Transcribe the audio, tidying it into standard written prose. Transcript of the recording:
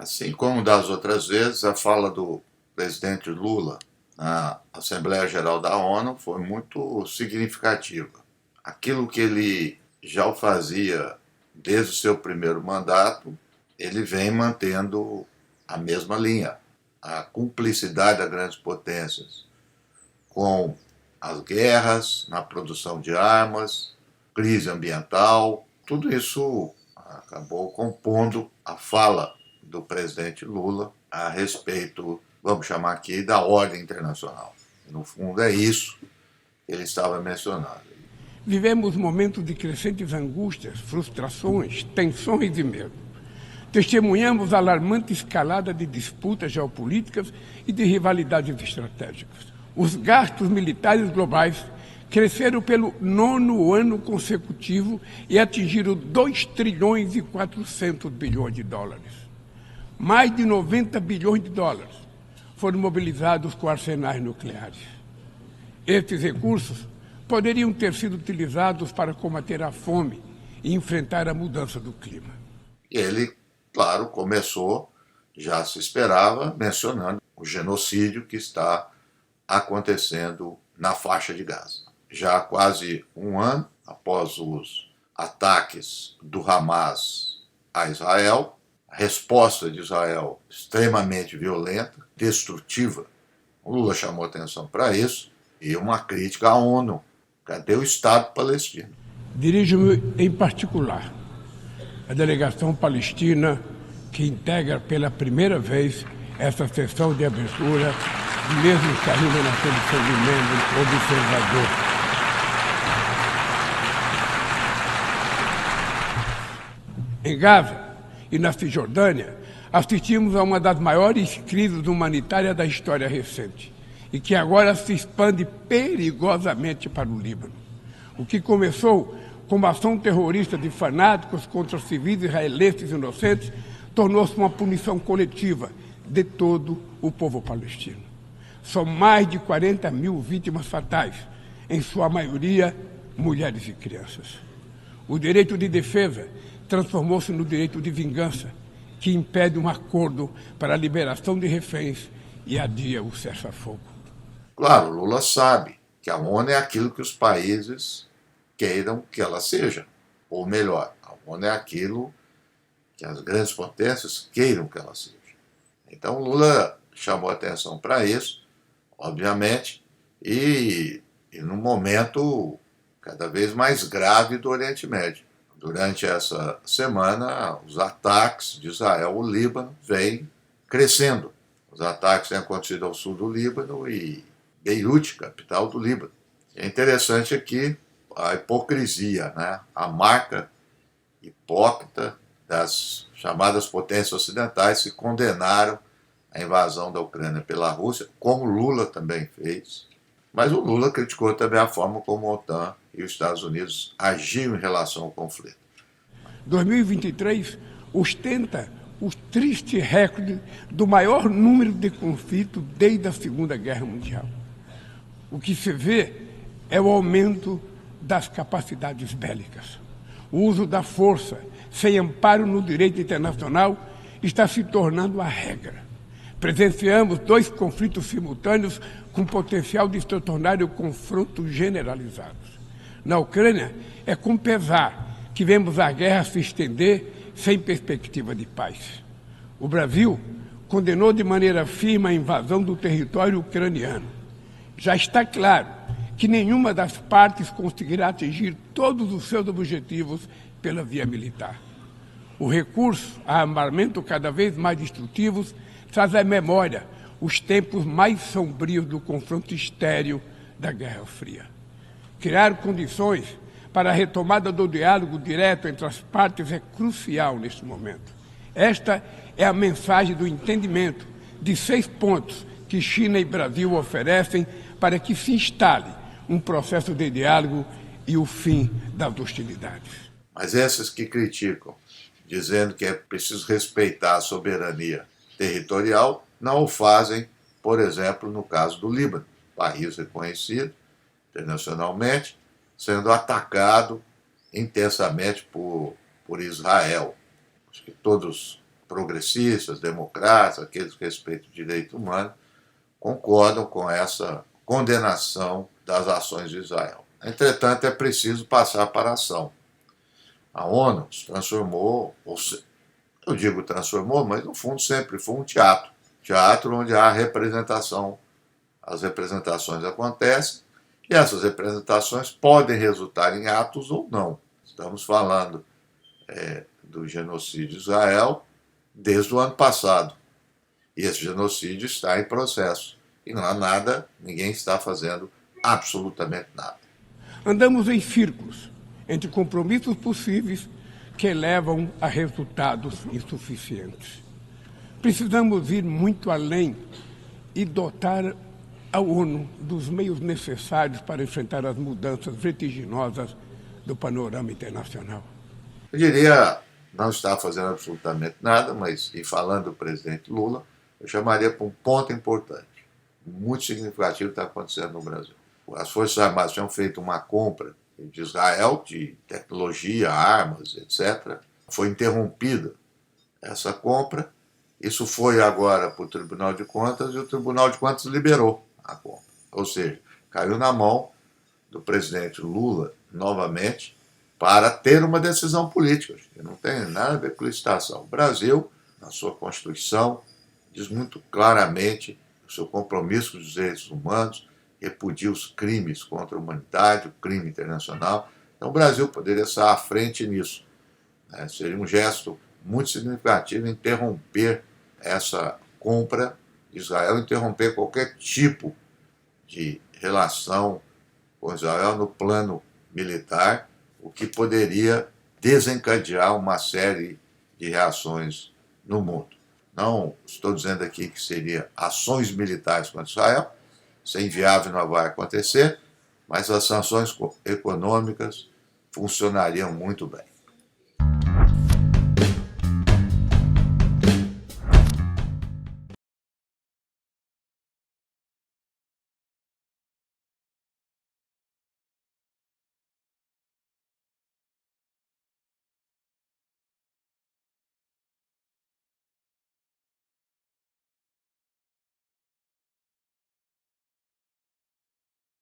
Assim como das outras vezes, a fala do presidente Lula na Assembleia Geral da ONU foi muito significativa. Aquilo que ele já o fazia desde o seu primeiro mandato, ele vem mantendo a mesma linha. A cumplicidade das grandes potências com as guerras, na produção de armas, crise ambiental, tudo isso acabou compondo a fala do presidente Lula a respeito, vamos chamar aqui, da ordem internacional. No fundo, é isso que ele estava mencionando. Vivemos momentos de crescentes angústias, frustrações, tensões e medo. Testemunhamos a alarmante escalada de disputas geopolíticas e de rivalidades estratégicas. Os gastos militares globais cresceram pelo 9º ano consecutivo e atingiram 2 trilhões e 400 bilhões de dólares. Mais de 90 bilhões de dólares foram mobilizados com arsenais nucleares. Estes recursos poderiam ter sido utilizados para combater a fome e enfrentar a mudança do clima. Ele, claro, começou, já se esperava, mencionando o genocídio que está acontecendo na faixa de Gaza. Já há quase um ano, após os ataques do Hamas a Israel, a resposta de Israel extremamente violenta, destrutiva. O Lula chamou atenção para isso e uma crítica à ONU. Cadê o Estado palestino? Dirijo-me, em particular, à delegação palestina que integra pela primeira vez essa sessão de abertura, mesmo saindo na condição de membro observador. Em Gaza e na Cisjordânia, assistimos a uma das maiores crises humanitárias da história recente e que agora se expande perigosamente para o Líbano. O que começou como ação terrorista de fanáticos contra civis israelenses inocentes tornou-se uma punição coletiva de todo o povo palestino. São mais de 40 mil vítimas fatais, em sua maioria mulheres e crianças. O direito de defesa transformou-se no direito de vingança, que impede um acordo para a liberação de reféns e adia o cessar-fogo. Claro, Lula sabe que a ONU é aquilo que os países queiram que ela seja. Ou melhor, a ONU é aquilo que as grandes potências queiram que ela seja. Então Lula chamou atenção para isso, obviamente, e num momento cada vez mais grave do Oriente Médio. Durante essa semana, os ataques de Israel ao Líbano vêm crescendo. Os ataques têm acontecido ao sul do Líbano e Beirute, capital do Líbano. É interessante aqui a hipocrisia, né? A marca hipócrita das chamadas potências ocidentais que condenaram a invasão da Ucrânia pela Rússia, como Lula também fez. Mas o Lula criticou também a forma como a OTAN e os Estados Unidos agiam em relação ao conflito. 2023 ostenta o triste recorde do maior número de conflitos desde a Segunda Guerra Mundial. O que se vê é o aumento das capacidades bélicas. O uso da força, sem amparo no direito internacional, está se tornando a regra. Presenciamos 2 conflitos simultâneos com potencial de se tornarem confrontos generalizados. Na Ucrânia, é com pesar que vemos a guerra se estender sem perspectiva de paz. O Brasil condenou de maneira firme a invasão do território ucraniano. Já está claro que nenhuma das partes conseguirá atingir todos os seus objetivos pela via militar. O recurso a armamento cada vez mais destrutivos traz à memória os tempos mais sombrios do confronto estéril da Guerra Fria. Criar condições para a retomada do diálogo direto entre as partes é crucial neste momento. Esta é a mensagem do entendimento de 6 pontos que China e Brasil oferecem para que se instale um processo de diálogo e o fim das hostilidades. Mas esses que criticam, dizendo que é preciso respeitar a soberania territorial, não o fazem, por exemplo, no caso do Líbano, país reconhecido internacionalmente, sendo atacado intensamente por Israel. Acho que todos progressistas, democratas, aqueles que respeitam o direito humano, concordam com essa condenação das ações de Israel. Entretanto, é preciso passar para a ação. A ONU se transformou, eu digo transformou, mas no fundo sempre foi um teatro. Teatro onde há representação, as representações acontecem, e essas representações podem resultar em atos ou não. Estamos falando do genocídio de Israel desde o ano passado. E esse genocídio está em processo. E não há nada, ninguém está fazendo absolutamente nada. Andamos em círculos entre compromissos possíveis que levam a resultados insuficientes. Precisamos ir muito além e dotar a ONU dos meios necessários para enfrentar as mudanças vertiginosas do panorama internacional. Eu diria, não está fazendo absolutamente nada, mas, e falando do presidente Lula, eu chamaria para um ponto importante, muito significativo que está acontecendo no Brasil. As Forças Armadas tinham feito uma compra de Israel, de tecnologia, armas, etc. Foi interrompida essa compra. Isso foi agora para o Tribunal de Contas e o Tribunal de Contas liberou a compra. Ou seja, caiu na mão do presidente Lula, novamente, para ter uma decisão política. Que não tem nada a ver com licitação. O Brasil, na sua Constituição, diz muito claramente o seu compromisso com os direitos humanos, repudia os crimes contra a humanidade, o crime internacional. Então o Brasil poderia estar à frente nisso. Seria um gesto muito significativo interromper essa compra de Israel, interromper qualquer tipo de relação com Israel no plano militar, o que poderia desencadear uma série de reações no mundo. Não estou dizendo aqui que seria ações militares contra Israel, isso é inviável, não vai acontecer, mas as sanções econômicas funcionariam muito bem.